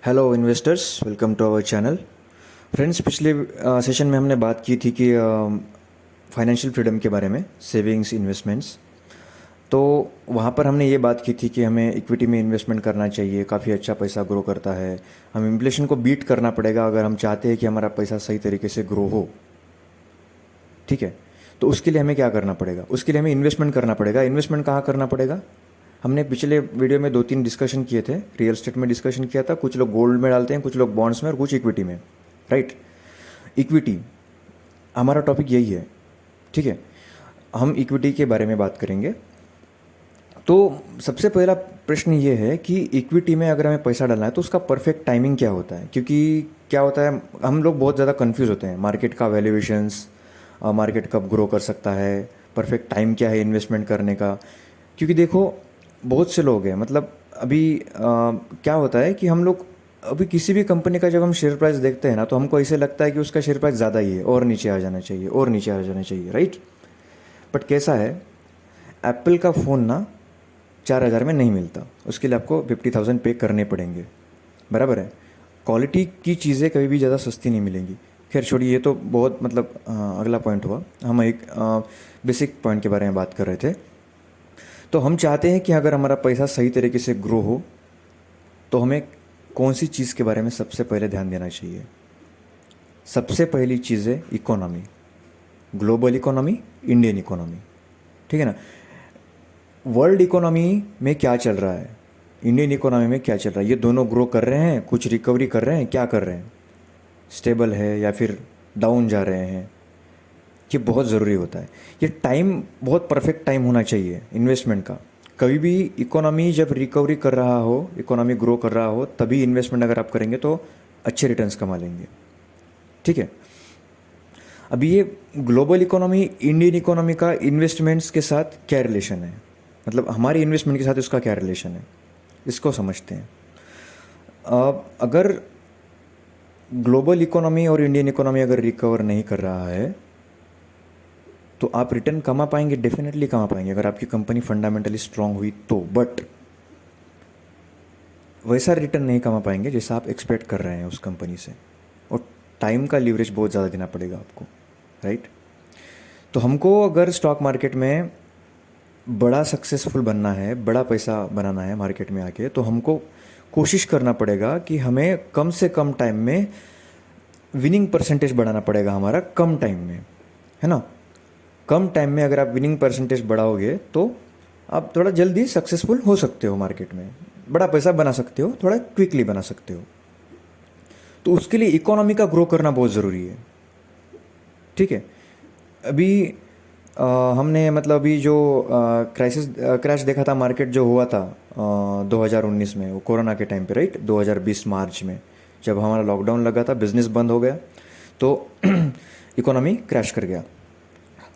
Hello investors, welcome to our channel. Friends, पिछले session में हमने बात की थी कि फाइनेंशियल फ्रीडम के बारे में, सेविंग्स, इन्वेस्टमेंट्स। तो वहाँ पर हमने ये बात की थी कि हमें इक्विटी में इन्वेस्टमेंट करना चाहिए, काफ़ी अच्छा पैसा ग्रो करता है। हम इन्फ्लेशन को बीट करना पड़ेगा अगर हम चाहते हैं कि हमारा पैसा सही तरीके से ग्रो हो। ठीक है, तो उसके लिए हमें क्या करना पड़ेगा? उसके लिए हमें इन्वेस्टमेंट करना पड़ेगा। इन्वेस्टमेंट कहाँ करना पड़ेगा? हमने पिछले वीडियो में 2-3 डिस्कशन किए थे। रियल एस्टेट में डिस्कशन किया था, कुछ लोग गोल्ड में डालते हैं, कुछ लोग बॉन्ड्स में और कुछ इक्विटी में। राइट, इक्विटी हमारा टॉपिक यही है। ठीक है, हम इक्विटी के बारे में बात करेंगे। तो सबसे पहला प्रश्न ये है कि इक्विटी में अगर हमें पैसा डालना है तो उसका परफेक्ट टाइमिंग क्या होता है? क्योंकि क्या होता है, हम लोग बहुत ज़्यादा कंफ्यूज होते हैं। मार्केट का वैल्यूएशंस, मार्केट कब ग्रो कर सकता है, परफेक्ट टाइम क्या है इन्वेस्टमेंट करने का। क्योंकि देखो, बहुत से लोग हैं, मतलब अभी क्या होता है कि हम लोग अभी किसी भी कंपनी का जब हम शेयर प्राइस देखते हैं ना, तो हमको ऐसे लगता है कि उसका शेयर प्राइस ज़्यादा ही है और नीचे आ जाना चाहिए और नीचे आ जाना चाहिए। राइट, बट कैसा है, एप्पल का फ़ोन ना 4,000 में नहीं मिलता, उसके लिए आपको 50,000 पे करने पड़ेंगे। बराबर है, क्वालिटी की चीज़ें कभी भी ज़्यादा सस्ती नहीं मिलेंगी। खैर छोड़िए, ये तो बहुत मतलब अगला पॉइंट हुआ। हम एक बेसिक पॉइंट के बारे में बात कर रहे थे। तो हम चाहते हैं कि अगर हमारा पैसा सही तरीके से ग्रो हो तो हमें कौन सी चीज़ के बारे में सबसे पहले ध्यान देना चाहिए? सबसे पहली चीज़ है economy, global economy, Indian economy. ठीक है ना, वर्ल्ड इकोनॉमी में क्या चल रहा है, इंडियन इकोनॉमी में क्या चल रहा है, ये दोनों ग्रो कर रहे हैं, कुछ रिकवरी कर रहे हैं, क्या कर रहे हैं, स्टेबल है या फिर डाउन जा रहे हैं? ये बहुत ज़रूरी होता है। ये टाइम बहुत परफेक्ट टाइम होना चाहिए इन्वेस्टमेंट का। कभी भी इकोनॉमी जब रिकवरी कर रहा हो, इकोनॉमी ग्रो कर रहा हो, तभी इन्वेस्टमेंट अगर आप करेंगे तो अच्छे रिटर्न्स कमा लेंगे। ठीक है, अभी ये ग्लोबल इकोनॉमी, इंडियन इकोनॉमी का इन्वेस्टमेंट्स के साथ क्या रिलेशन है, मतलब हमारी इन्वेस्टमेंट के साथ इसका क्या रिलेशन है, इसको समझते हैं। अगर ग्लोबल इकोनॉमी और इंडियन इकोनॉमी अगर रिकवर नहीं कर रहा है तो आप रिटर्न कमा पाएंगे, डेफिनेटली कमा पाएंगे अगर आपकी कंपनी फंडामेंटली स्ट्रांग हुई तो। बट वैसा रिटर्न नहीं कमा पाएंगे जैसा आप एक्सपेक्ट कर रहे हैं उस कंपनी से, और टाइम का लीवरेज बहुत ज़्यादा देना पड़ेगा आपको। राइट, तो हमको अगर स्टॉक मार्केट में बड़ा सक्सेसफुल बनना है, बड़ा पैसा बनाना है मार्केट में आके, तो हमको कोशिश करना पड़ेगा कि हमें कम से कम टाइम में विनिंग परसेंटेज बढ़ाना पड़ेगा हमारा, कम टाइम में, है ना। कम टाइम में अगर आप विनिंग परसेंटेज बढ़ाओगे तो आप थोड़ा जल्दी सक्सेसफुल हो सकते हो मार्केट में, बड़ा पैसा बना सकते हो, थोड़ा क्विकली बना सकते हो। तो उसके लिए इकोनॉमी का ग्रो करना बहुत ज़रूरी है। ठीक है, अभी हमने मतलब अभी जो क्रैश देखा था, मार्केट जो हुआ था 2019 में, वो कोरोना के टाइम पे, राइट, 2020 मार्च में जब हमारा लॉकडाउन लगा था, बिजनेस बंद हो गया, तो इकोनॉमी क्रैश कर गया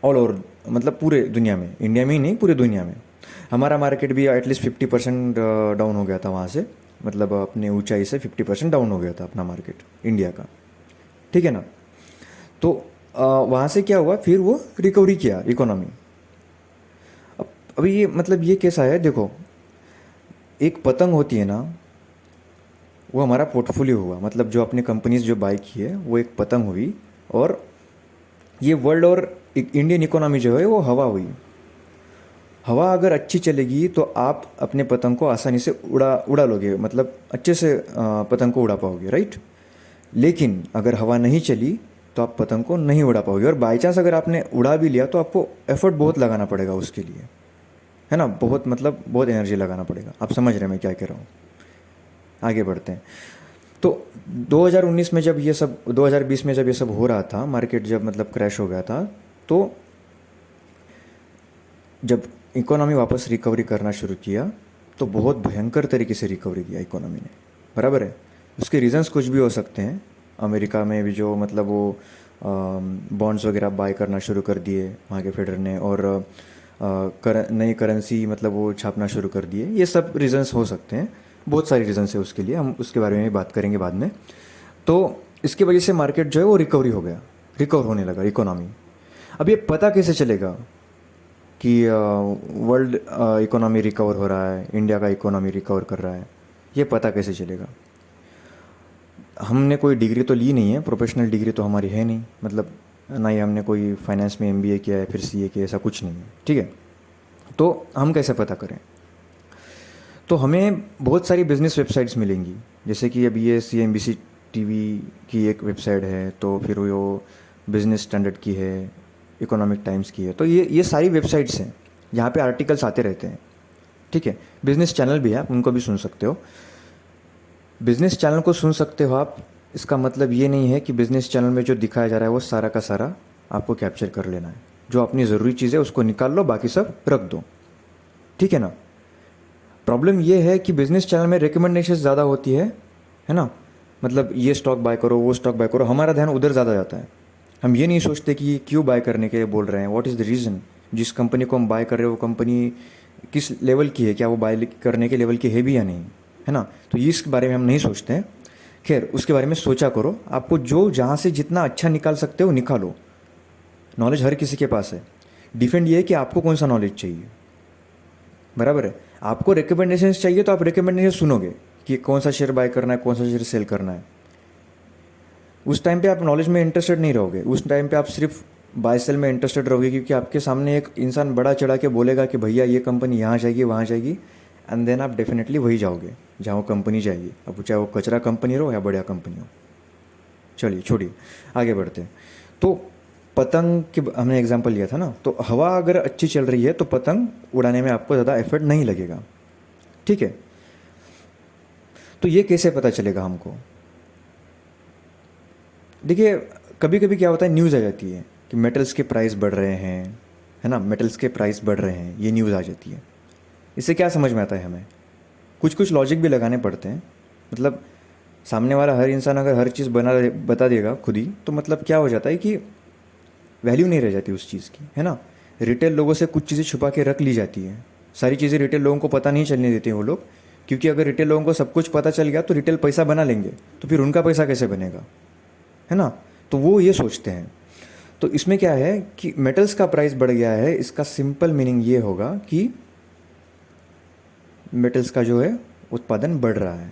ऑल ओवर, मतलब पूरे दुनिया में, इंडिया में ही नहीं पूरी दुनिया में। हमारा मार्केट भी एटलीस्ट 50% डाउन हो गया था वहाँ से, मतलब अपने ऊंचाई से 50% डाउन हो गया था अपना मार्केट इंडिया का। ठीक है ना, तो वहाँ से क्या हुआ, फिर वो रिकवरी किया इकोनॉमी। अब अभी ये मतलब ये कैसा है, देखो, एक पतंग होती है ना, वो हमारा पोर्टफोलियो हुआ, मतलब जो अपनी कंपनीज जो बाई की है वो एक पतंग हुई, और ये वर्ल्ड और इंडियन इकोनॉमी जो है वो हवा हुई। हवा अगर अच्छी चलेगी तो आप अपने पतंग को आसानी से उड़ा उड़ा लोगे, मतलब अच्छे से पतंग को उड़ा पाओगे। राइट, लेकिन अगर हवा नहीं चली तो आप पतंग को नहीं उड़ा पाओगे, और बाई चांस अगर आपने उड़ा भी लिया तो आपको एफर्ट बहुत लगाना पड़ेगा उसके लिए, है ना, बहुत मतलब बहुत एनर्जी लगाना पड़ेगा। आप समझ रहे हैं मैं क्या कह रहा हूँ? आगे बढ़ते हैं। तो 2019 में जब ये सब, 2020 में जब ये सब हो रहा था, मार्केट जब मतलब क्रैश हो गया था, तो जब इकोनॉमी वापस रिकवरी करना शुरू किया तो बहुत भयंकर तरीके से रिकवरी किया इकोनॉमी ने। बराबर है, उसके रीजंस कुछ भी हो सकते हैं। अमेरिका में भी जो मतलब वो बॉन्ड्स वगैरह बाय करना शुरू कर दिए वहाँ के फेडरल ने, और नई करेंसी मतलब वो छापना शुरू कर दिए, ये सब रीजंस हो सकते हैं। बहुत सारी रीजंस है उसके लिए, हम उसके बारे में बात करेंगे बाद में। तो इसकी वजह से मार्केट जो है वो रिकवरी हो गया, रिकवर होने लगा इकोनॉमी। अब ये पता कैसे चलेगा कि वर्ल्ड इकोनॉमी रिकवर हो रहा है, इंडिया का इकोनॉमी रिकवर कर रहा है? ये पता कैसे चलेगा? हमने कोई डिग्री तो ली नहीं है, प्रोफेशनल डिग्री तो हमारी है नहीं, मतलब ना ही हमने कोई फाइनेंस में एमबीए किया है फिर सीए किया, ऐसा कुछ नहीं है, ठीक है। तो हम कैसे पता करें? तो हमें बहुत सारी बिजनेस वेबसाइट्स मिलेंगी, जैसे कि अभी ये CNBC टीवी की एक वेबसाइट है, तो फिर वो बिजनेस स्टैंडर्ड की है, इकोनॉमिक टाइम्स की है। तो ये सारी वेबसाइट्स हैं जहाँ पे आर्टिकल्स आते रहते हैं, ठीक है। बिजनेस चैनल भी है, आप उनको भी सुन सकते हो। बिजनेस चैनल को सुन सकते हो आप, इसका मतलब ये नहीं है कि बिजनेस चैनल में जो दिखाया जा रहा है वो सारा का सारा आपको कैप्चर कर लेना है। जो अपनी ज़रूरी चीज़ है उसको निकाल लो, बाकी सब रख दो, ठीक है ना। प्रॉब्लम ये है कि बिजनेस चैनल में रिकमेंडेशन ज़्यादा होती है ना। मतलब ये स्टॉक बाय करो, वो स्टॉक बाय करो, हमारा ध्यान उधर ज़्यादा जाता है। हम ये नहीं सोचते कि ये क्यों बाय करने के लिए बोल रहे हैं, व्हाट इज़ द रीज़न। जिस कंपनी को हम बाय कर रहे हो वो कंपनी किस लेवल की है, क्या वो बाय करने के लेवल की है भी या नहीं, है ना। तो इस बारे में हम नहीं सोचते हैं। खैर, उसके बारे में सोचा करो, आपको जो जहाँ से जितना अच्छा निकाल सकते हो निकालो। नॉलेज हर किसी के पास है, डिफेंड ये है कि आपको कौन सा नॉलेज चाहिए, बराबर है। आपको रिकमेंडेशन चाहिए तो आप रिकमेंडेशन सुनोगे कि कौन सा शेयर बाय करना है, कौन सा शेयर सेल करना है। उस टाइम पे आप नॉलेज में इंटरेस्टेड नहीं रहोगे, उस टाइम पे आप सिर्फ बाय सेल में इंटरेस्टेड रहोगे, क्योंकि आपके सामने एक इंसान बड़ा चढ़ा के बोलेगा कि भैया ये कंपनी यहाँ जाएगी, वहाँ जाएगी, एंड देन आप डेफिनेटली वही जाओगे जहाँ वो कंपनी जाएगी, अब चाहे वो कचरा कंपनी हो या बढ़िया कंपनी हो। चलिए छोड़िए, आगे बढ़ते हैं। तो पतंग की हमने एग्जांपल लिया था ना, तो हवा अगर अच्छी चल रही है तो पतंग उड़ाने में आपको ज़्यादा एफर्ट नहीं लगेगा, ठीक है। तो ये कैसे पता चलेगा हमको? देखिए, कभी कभी क्या होता है, न्यूज़ आ जाती है कि मेटल्स के प्राइस बढ़ रहे हैं, है ना, मेटल्स के प्राइस बढ़ रहे हैं, ये न्यूज़ आ जाती है। इससे क्या समझ में आता है हमें? कुछ कुछ लॉजिक भी लगाने पड़ते हैं। मतलब सामने वाला हर इंसान अगर हर चीज़ बता देगा खुद ही, तो मतलब क्या हो जाता है कि वैल्यू नहीं रह जाती उस चीज़ की, है ना। रिटेल लोगों से कुछ चीज़ें छुपा के रख ली जाती हैं, सारी चीज़ें रिटेल लोगों को पता नहीं चलने देते हैं वो लोग, क्योंकि अगर रिटेल लोगों को सब कुछ पता चल गया तो रिटेल पैसा बना लेंगे, तो फिर उनका पैसा कैसे बनेगा, है ना। तो वो ये सोचते हैं। तो इसमें क्या है कि मेटल्स का प्राइस बढ़ गया है, इसका सिंपल मीनिंग ये होगा कि मेटल्स का जो है उत्पादन बढ़ रहा है,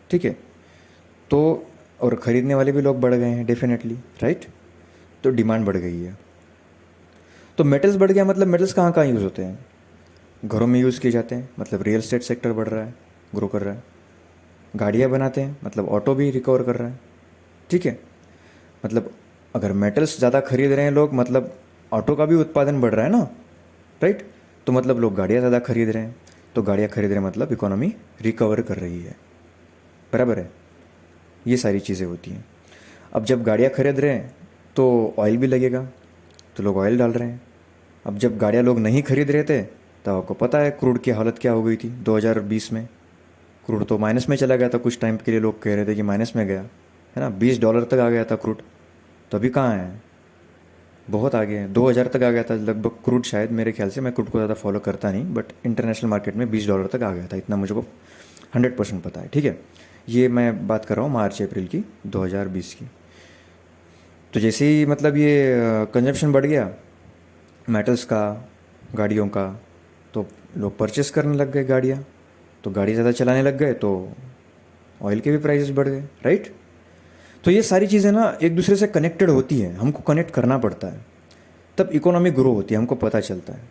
ठीक है। तो और ख़रीदने वाले भी लोग बढ़ गए हैं डेफिनेटली, राइट। तो डिमांड बढ़ गई है। तो मेटल्स बढ़ गया मतलब मेटल्स कहाँ कहाँ यूज़ होते हैं? घरों में यूज़ किए जाते हैं, मतलब रियल एस्टेट सेक्टर बढ़ रहा है, ग्रो कर रहा है। गाड़ियाँ बनाते हैं, मतलब ऑटो भी रिकवर कर रहा है, ठीक है। मतलब अगर मेटल्स ज़्यादा खरीद रहे हैं लोग, मतलब ऑटो का भी उत्पादन बढ़ रहा है ना, राइट। तो मतलब लोग गाड़ियाँ ज़्यादा खरीद रहे हैं, तो गाड़ियाँ खरीद रहे हैं मतलब इकोनॉमी रिकवर कर रही है, बराबर है। ये सारी चीज़ें होती हैं। अब जब गाड़ियाँ खरीद रहे हैं तो ऑयल भी लगेगा, तो लोग ऑयल डाल रहे हैं। अब जब गाड़ियाँ लोग नहीं खरीद रहे थे, तो आपको पता है क्रूड की हालत क्या हो गई थी 2020 में। क्रूड तो माइनस में चला गया था, कुछ टाइम के लिए लोग कह रहे थे कि माइनस में गया, है ना, $20 तक आ गया था क्रूड। तो अभी कहाँ है? बहुत आगे है, 2000 तक आ गया था लगभग क्रूड, शायद मेरे ख्याल से। मैं क्रूड को ज़्यादा फॉलो करता नहीं, बट इंटरनेशनल मार्केट में $20 तक आ गया था, इतना मुझे को 100% पता है, ठीक है। ये मैं बात कर रहा हूँ मार्च अप्रैल की 2020 की। तो जैसे ही मतलब ये कंजप्शन बढ़ गया मेटल्स का, गाड़ियों का, तो लोग परचेस करने लग गए गाड़ियाँ, तो गाड़ी ज़्यादा चलाने लग गए, तो ऑयल के भी प्राइसेस बढ़ गए, राइट। तो ये सारी चीज़ें ना एक दूसरे से कनेक्टेड होती हैं, हमको कनेक्ट करना पड़ता है, तब इकोनॉमी ग्रो होती है, हमको पता चलता है,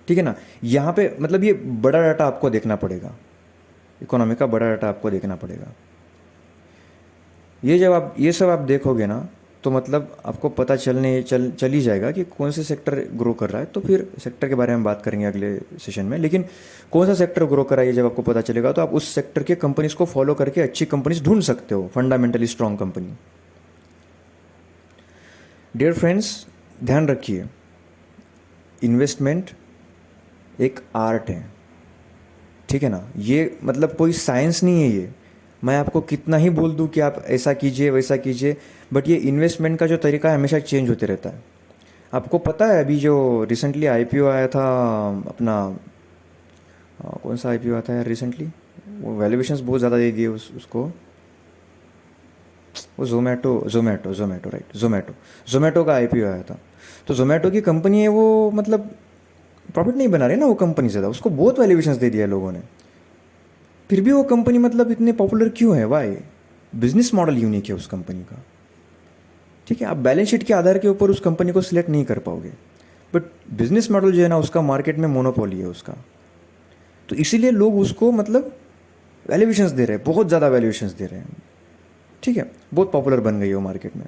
ठीक है ना। यहाँ पे मतलब ये बड़ा डाटा आपको देखना पड़ेगा, इकोनॉमी का बड़ा डाटा आपको देखना पड़ेगा। ये जब आप ये सब आप देखोगे ना, तो मतलब आपको पता चल ही जाएगा कि कौन से सेक्टर ग्रो कर रहा है। तो फिर सेक्टर के बारे में बात करेंगे अगले सेशन में, लेकिन कौन सा सेक्टर ग्रो कर रहा है ये जब आपको पता चलेगा, तो आप उस सेक्टर के कंपनीज को फॉलो करके अच्छी कंपनीज ढूंढ सकते हो, fundamentally strong company. Dear friends, ध्यान रखिए, इन्वेस्टमेंट एक आर्ट है, ठीक है ना। ये मतलब कोई साइंस नहीं है ये। मैं आपको कितना ही बोल दूं कि आप ऐसा कीजिए वैसा कीजिए, बट ये इन्वेस्टमेंट का जो तरीका है हमेशा चेंज होते रहता है। आपको पता है अभी जो रिसेंटली आईपीओ आया था अपना, कौन सा आईपीओ आया था यार रिसेंटली, वो वैल्यूएशंस बहुत ज़्यादा दे दिए उसको, वो जोमेटो राइट, जोमेटो का आईपीओ आया था। तो जोमेटो की कंपनी है वो, मतलब प्रॉफिट नहीं बना रही ना वो कंपनी ज़्यादा, उसको बहुत वैल्यूएशंस दे दिया लोगों ने। फिर भी वो कंपनी मतलब इतनी पॉपुलर क्यों है, वाई? बिजनेस मॉडल यूनिक है उस कंपनी का, ठीक है। आप बैलेंस शीट के आधार के ऊपर उस कंपनी को सिलेक्ट नहीं कर पाओगे, बट बिजनेस मॉडल जो है ना उसका मार्केट में मोनोपोली है उसका, तो इसीलिए लोग उसको मतलब वैल्यूएशंस दे रहे हैं, बहुत ज़्यादा वैल्यूएशंस दे रहे हैं, ठीक है। बहुत पॉपुलर बन गई है वो मार्केट में।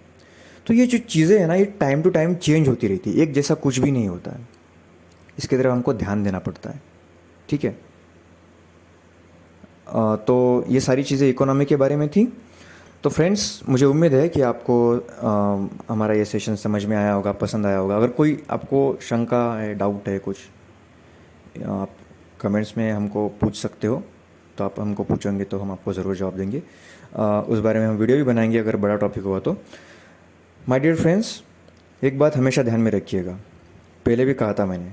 तो ये जो चीज़ें हैं ना ये टाइम टू टाइम चेंज होती रहती है, एक जैसा कुछ भी नहीं होता है, इसकी तरफ हमको ध्यान देना पड़ता है, ठीक है। तो ये सारी चीज़ें इकोनॉमी के बारे में थी। तो फ्रेंड्स मुझे उम्मीद है कि आपको हमारा ये सेशन समझ में आया होगा, पसंद आया होगा। अगर कोई आपको शंका है, डाउट है कुछ, आप कमेंट्स में हमको पूछ सकते हो, तो आप हमको पूछेंगे तो हम आपको ज़रूर जवाब देंगे। उस बारे में हम वीडियो भी बनाएंगे अगर बड़ा टॉपिक हुआ तो। माय डियर फ्रेंड्स, एक बात हमेशा ध्यान में रखिएगा, पहले भी कहा था मैंने,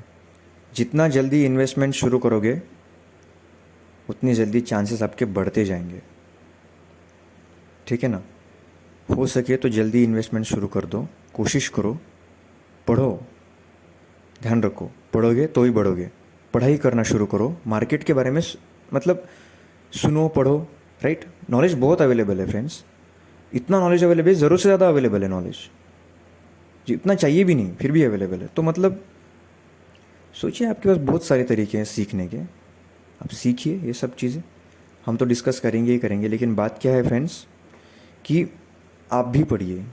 जितना जल्दी इन्वेस्टमेंट शुरू करोगे उतनी जल्दी चांसेस आपके बढ़ते जाएंगे, ठीक है ना। हो सके तो जल्दी इन्वेस्टमेंट शुरू कर दो, कोशिश करो, पढ़ो, ध्यान रखो, पढ़ोगे तो ही बढ़ोगे। पढ़ाई करना शुरू करो, मार्केट के बारे में मतलब सुनो, पढ़ो, राइट। नॉलेज बहुत अवेलेबल है फ्रेंड्स, इतना नॉलेज अवेलेबल है, ज़रूरत से ज़्यादा अवेलेबल है नॉलेज, जितना चाहिए भी नहीं फिर भी अवेलेबल है। तो मतलब सोचिए आपके पास बहुत सारे तरीके हैं सीखने के, आप सीखिए ये सब चीज़ें। हम तो डिस्कस करेंगे ही करेंगे, लेकिन बात क्या है फ्रेंड्स कि आप भी पढ़िए,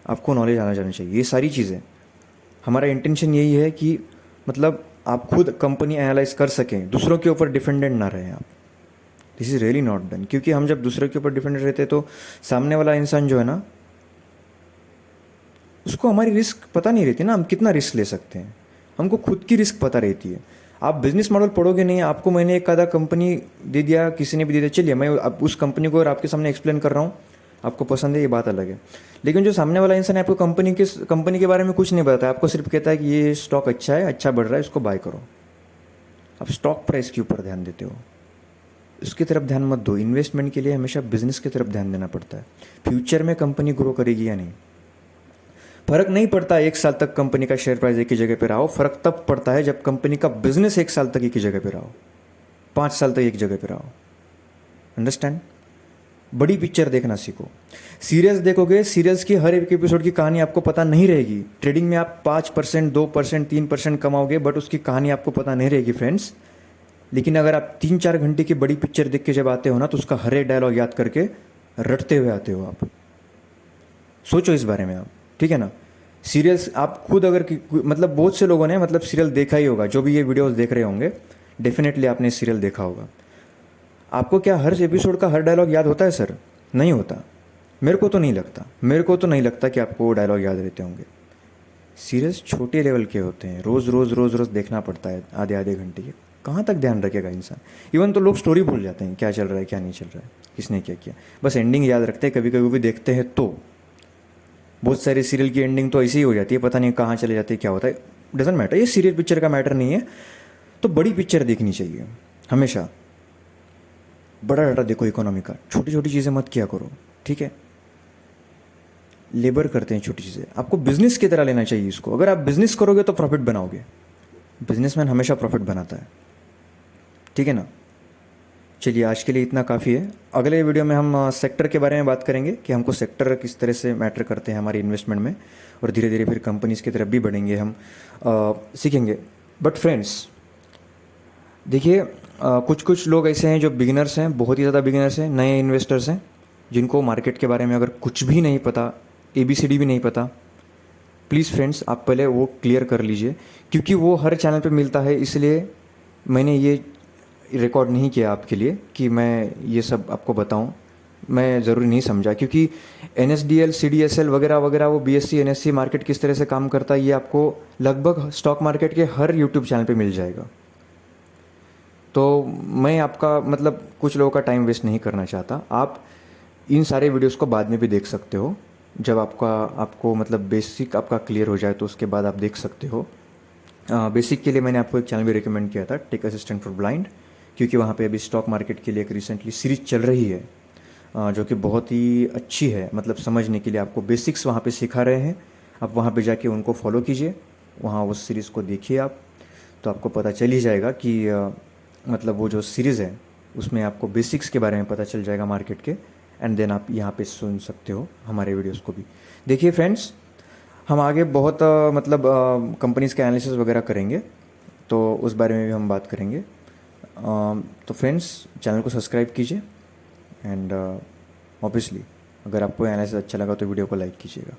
आपको नॉलेज आना जाना चाहिए। ये सारी चीज़ें हमारा इंटेंशन यही है कि मतलब आप खुद कंपनी एनालाइज कर सकें, दूसरों के ऊपर डिपेंडेंट ना रहें आप। This is really not done, क्योंकि हम जब दूसरे के ऊपर डिपेंडेंट रहते तो सामने वाला इंसान जो है ना उसको हमारी रिस्क पता नहीं रहती ना, हम कितना रिस्क ले सकते हैं, हमको खुद की रिस्क पता रहती है। आप बिजनेस मॉडल पढ़ोगे नहीं, आपको मैंने एक आधा कंपनी दे दिया, किसी ने भी दे दिया, चलिए मैं अब उस कंपनी को और आपके सामने एक्सप्लेन कर रहा हूँ, आपको पसंद है ये बात अलग है। लेकिन जो सामने वाला इंसान है आपको कंपनी के बारे में कुछ नहीं बताता, आपको सिर्फ कहता है कि ये स्टॉक अच्छा है, अच्छा बढ़ रहा है, इसको बाय करो। आप स्टॉक प्राइस के ऊपर ध्यान देते हो, उसकी तरफ ध्यान मत दो। इन्वेस्टमेंट के लिए हमेशा बिजनेस की तरफ ध्यान देना पड़ता है, फ्यूचर में कंपनी ग्रो करेगी या नहीं। फर्क नहीं पड़ता एक साल तक कंपनी का शेयर प्राइस एक ही जगह पे रहा हो, फर्क तब पड़ता है जब कंपनी का बिजनेस एक साल तक एक ही जगह पे रहा हो, 5 साल तक एक जगह पे रहा हो। अंडरस्टैंड। बड़ी पिक्चर देखना सीखो। सीरियल्स देखोगे, सीरियल्स की हर एक एपिसोड की कहानी आपको पता नहीं रहेगी। ट्रेडिंग में आप 5%, 2%, 3% कमाओगे, बट उसकी कहानी आपको पता नहीं रहेगी फ्रेंड्स। लेकिन अगर आप 3-4 घंटे की बड़ी पिक्चर देख के जब आते हो ना, तो उसका हर एक डायलॉग याद करके रटते हुए आते हो आप। सोचो इस बारे में आप, ठीक है ना। सीरियल्स आप खुद अगर मतलब बहुत से लोगों ने मतलब सीरियल देखा ही होगा, जो भी ये वीडियोस देख रहे होंगे डेफिनेटली आपने सीरियल देखा होगा। आपको क्या हर एपिसोड का हर डायलॉग याद होता है सर? नहीं होता। मेरे को तो नहीं लगता कि आपको वो डायलॉग याद रहते होंगे। सीरियल्स छोटे लेवल के होते हैं, रोज़ रोज़ रोज़ रोज़ देखना पड़ता है, आधे आधे घंटे के, कहाँ तक ध्यान रखेगा इंसान। इवन तो लोग स्टोरी भूल जाते हैं, क्या चल रहा है क्या नहीं चल रहा है, किसने क्या किया, बस एंडिंग याद रखते हैं। कभी कभी भी देखते हैं तो बहुत सारे सीरियल की एंडिंग तो ऐसी ही हो जाती है, पता नहीं कहाँ चले जाते हैं, क्या होता है, डजेंट मैटर, ये सीरियल पिक्चर का मैटर नहीं है। तो बड़ी पिक्चर देखनी चाहिए हमेशा, बड़ा डाटा देखो इकोनॉमी का, छोटी छोटी चीज़ें मत किया करो, ठीक है। लेबर करते हैं छोटी चीज़ें, आपको बिजनेस की तरह लेना चाहिए इसको। अगर आप बिजनेस करोगे तो प्रॉफिट बनाओगे, बिजनेसमैन हमेशा प्रॉफिट बनाता है, ठीक है ना। चलिए आज के लिए इतना काफ़ी है। अगले वीडियो में हम सेक्टर के बारे में बात करेंगे कि हमको सेक्टर किस तरह से मैटर करते हैं हमारी इन्वेस्टमेंट में, और धीरे धीरे फिर कंपनीज़ की तरफ भी बढ़ेंगे हम, सीखेंगे। बट फ्रेंड्स देखिए, कुछ कुछ लोग ऐसे हैं जो बिगिनर्स हैं, बहुत ही ज़्यादा बिगिनर्स हैं, नए इन्वेस्टर्स हैं, जिनको मार्केट के बारे में अगर कुछ भी नहीं पता, ABCD भी नहीं पता, प्लीज़ फ्रेंड्स आप पहले वो क्लियर कर लीजिए, क्योंकि वो हर चैनल पे मिलता है। इसलिए मैंने ये रिकॉर्ड नहीं किया आपके लिए कि मैं ये सब आपको बताऊं, मैं ज़रूरी नहीं समझा, क्योंकि NSDL, CDSL वगैरह वगैरह, वो BSE NSE मार्केट किस तरह से काम करता है ये आपको लगभग स्टॉक मार्केट के हर यूट्यूब चैनल पे मिल जाएगा। तो मैं आपका मतलब कुछ लोगों का टाइम वेस्ट नहीं करना चाहता। आप इन सारे वीडियोस को बाद में भी देख सकते हो, जब आपको मतलब बेसिक आपका क्लियर हो जाए तो उसके बाद आप देख सकते हो। बेसिक के लिए मैंने आपको एक चैनल भी रिकमेंड किया था, टेक असिस्टेंट फॉर ब्लाइंड, क्योंकि वहाँ पे अभी स्टॉक मार्केट के लिए एक रिसेंटली सीरीज चल रही है, जो कि बहुत ही अच्छी है, मतलब समझने के लिए आपको बेसिक्स वहाँ पे सिखा रहे हैं। आप वहाँ पे जाके उनको फॉलो कीजिए, वहाँ उस सीरीज़ को देखिए आप, तो आपको पता चल ही जाएगा कि मतलब वो जो सीरीज़ है उसमें आपको बेसिक्स के बारे में पता चल जाएगा मार्केट के, एंड देन आप यहाँ पे सुन सकते हो हमारे वीडियोस को भी। देखिए फ्रेंड्स, हम आगे बहुत मतलब कंपनीज़ का एनालिसिस वगैरह करेंगे, तो उस बारे में भी हम बात करेंगे। तो फ्रेंड्स, चैनल को सब्सक्राइब कीजिए एंड ऑब्वियसली अगर आपको एनालिसिस अच्छा लगा तो वीडियो को लाइक कीजिएगा,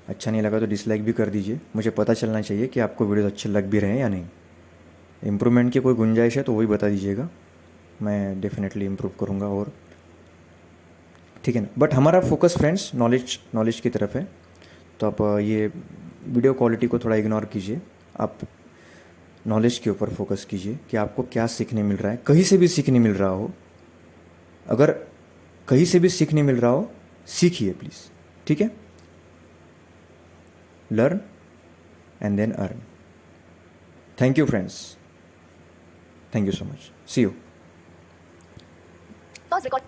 अच्छा नहीं लगा तो डिसलाइक भी कर दीजिए। मुझे पता चलना चाहिए कि आपको वीडियोस अच्छे लग भी रहे हैं या नहीं। इम्प्रूवमेंट की कोई गुंजाइश है तो वही बता दीजिएगा, मैं डेफिनेटली इम्प्रूव करूँगा। और ठीक है ना, बट हमारा फोकस फ्रेंड्स नॉलेज की तरफ है। तो आप ये वीडियो क्वालिटी को थोड़ा इग्नोर कीजिए, आप नॉलेज के ऊपर फोकस कीजिए कि आपको क्या सीखने मिल रहा है। कहीं से भी सीखने मिल रहा हो, अगर कहीं से भी सीखने मिल रहा हो, सीखिए प्लीज़, ठीक है। Learn and then earn. Thank you friends, thank you so much, see you. Pause record.